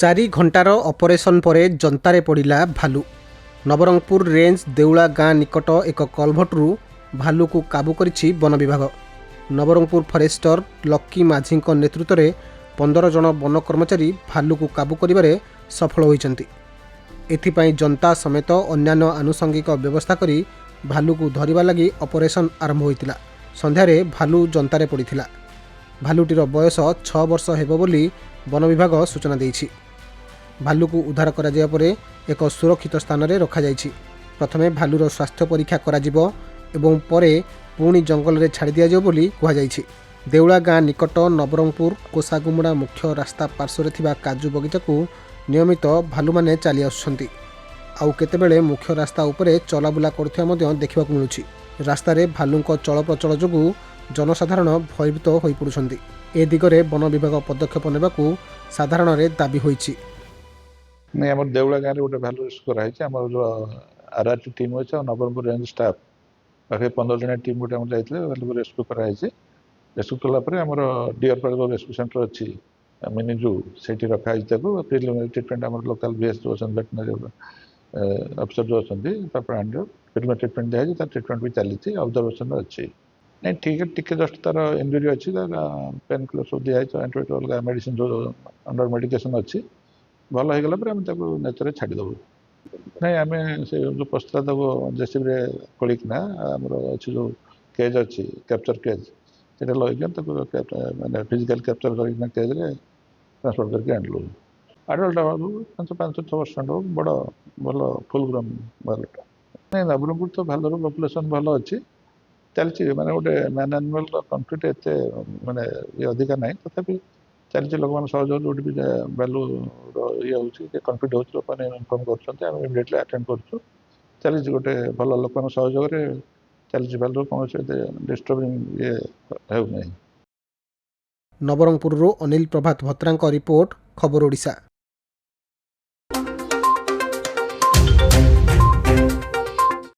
4 घंटार operation पर जंतारे पड़ा भालू। नवरंगपुर रेंज देउला गाँ निकट एक कलभटरू भालू को काबू करिछि वन विभाग। नवरंगपुर फरेस्टर लक्की माझी नेतृत्व में 15 जन वन कर्मचारी भालू को काबू करिबारे सफल होइछन्ति। एथिपाई जनता समेत अन्यान्य आनुषंगिक व्यवस्था करी भालू को धरिबा लागि ऑपरेशन आरंभ होइतिला। संध्यारे भालू जंतारे पड़िथिला। भालुटीर बयस 6 वर्ष हेबो बोली वन विभाग सूचना देइछि। भालू को उद्धार करा जाय परे एक सुरक्षित स्थान रे रखा जाइछि। प्रथमे भालूर स्वास्थ्य परीक्षा करा जिवो एवं परे पुणी जंगल रे छाड़ी दिया जाय बोली कहा जाइछि। देउला गाँ निकट नवरंगपुर कोसागुमुड़ा मुख्य रास्ता पार्श्व थिबा काजू बगीचा को नियमित भालू माने चली आसुछन्ति। आउ केतेबेले मुख्य रास्ता उपरे चलाबुला करथिया मध्य देखिबाकू मिलुछि। रास्ता रे भालूंको चलप्रचल जोगु जनसाधारण भयभीत होई पडुछन्ति। ए दिगरे वन विभाग पदक्षेप नेबाकू साधारण रे दाबी होइछि। नहीं आम देउला गाँव में गोटे भालू रेस्क्यू कराई जो आरआरटी टीम अच्छे और नवरंगपुर रेंज स्टाफ पाखे 15 जन टीम गोटे जाते भालू को रेस्क्यू कराई। रेस्क्यू कलापर आम डियर पार्क रेस्क्यू सेंटर अच्छी मिनी जू से रखाई प्रिलिमिनारी ट्रिटमेंट आम लोकल बीएस जो वेटनरी अफिसर जो अच्छा प्रिलिमिनारी ट्रिटमेंट दिखाई ट्रिटमेंट भी चली ऑब्जर्वेशन अच्छी नहीं ठीक जस्ट तार इंजुरी अच्छी पेन किलर सब दिखाई एंटीबायोटिक मेडिसिन जो अंडर मेडिकेशन अच्छी भल हो गला नेचर छाड़देव। नहीं आम से जो पशुता जेसीबी खोलिकिना आमर अच्छी जो केज अच्छी कैप्चर केज से लगे फिजिकल कैप्चर करना केज ट्रांसपोर्ट करके आनलु। आडल्ट भालू 5-6 वर्ष बड़ भल फुल ग्रोन भालूटा। नहीं नवरंगपुर तो भालूर पपुलेसन भल अच्छी चलती माने गोटे मैन एनिमल कन्फ्लिक्ट एत माने ये अधिका ना तथापि चलती लोक मैंने सहयोग जो भी भालू ये हूँ कन्फ्लिक्ट हो लोक इनफर्म करेटली आटेड कर चली गोटे भल लोक सहयोग चलती भालू कौन डिस्टर्बिंग ये है। नवरंगपुर अनिल प्रभात भत्रांक रिपोर्ट खबर ओडिशा।